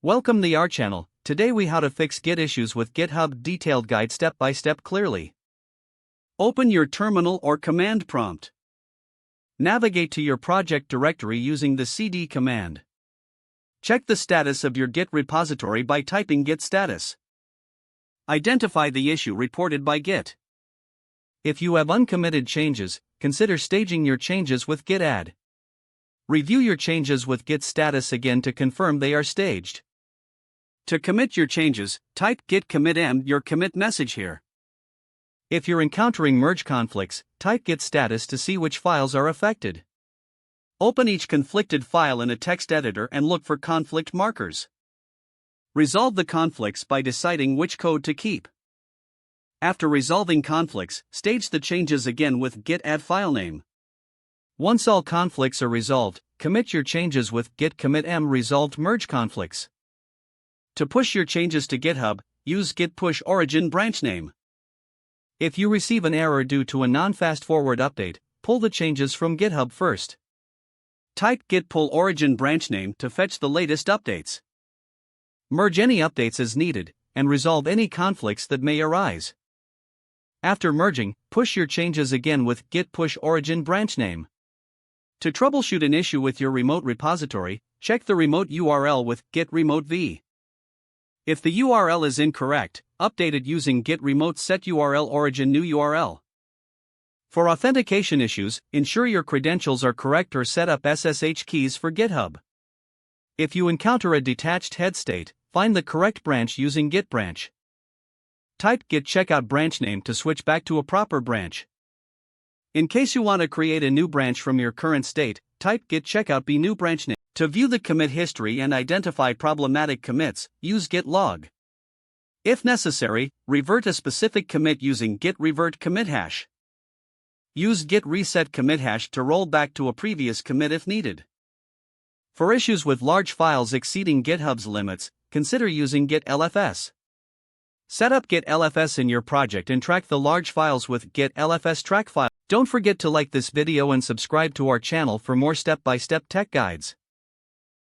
Welcome to our channel. Today we how to fix Git issues with GitHub detailed guide step by step clearly. Open your terminal or command prompt. Navigate to your project directory using the cd command. Check the status of your Git repository by typing git status. Identify the issue reported by Git. If you have uncommitted changes, consider staging your changes with git add. Review your changes with git status again to confirm they are staged. To commit your changes, type git commit m your commit message here. If you're encountering merge conflicts, type git status to see which files are affected. Open each conflicted file in a text editor and look for conflict markers. Resolve the conflicts by deciding which code to keep. After resolving conflicts, stage the changes again with git add filename. Once all conflicts are resolved, commit your changes with git commit m resolved merge conflicts. To push your changes to GitHub, use git push origin branch name. If you receive an error due to a non-fast forward update, pull the changes from GitHub first. Type git pull origin branch name to fetch the latest updates. Merge any updates as needed, and resolve any conflicts that may arise. After merging, push your changes again with git push origin branch name. To troubleshoot an issue with your remote repository, check the remote URL with git remote v. If the URL is incorrect, update it using git remote set URL origin new URL. For authentication issues, ensure your credentials are correct or set up SSH keys for GitHub. If you encounter a detached head state, find the correct branch using git branch. Type git checkout branch name to switch back to a proper branch. In case you want to create a new branch from your current state, type git checkout b new branch name. To view the commit history and identify problematic commits, use git log. If necessary, revert a specific commit using git revert commit hash. Use git reset commit hash to roll back to a previous commit if needed. For issues with large files exceeding GitHub's limits, consider using git lfs. Set up git lfs in your project and track the large files with git lfs track file. Don't forget to like this video and subscribe to our channel for more step-by-step tech guides.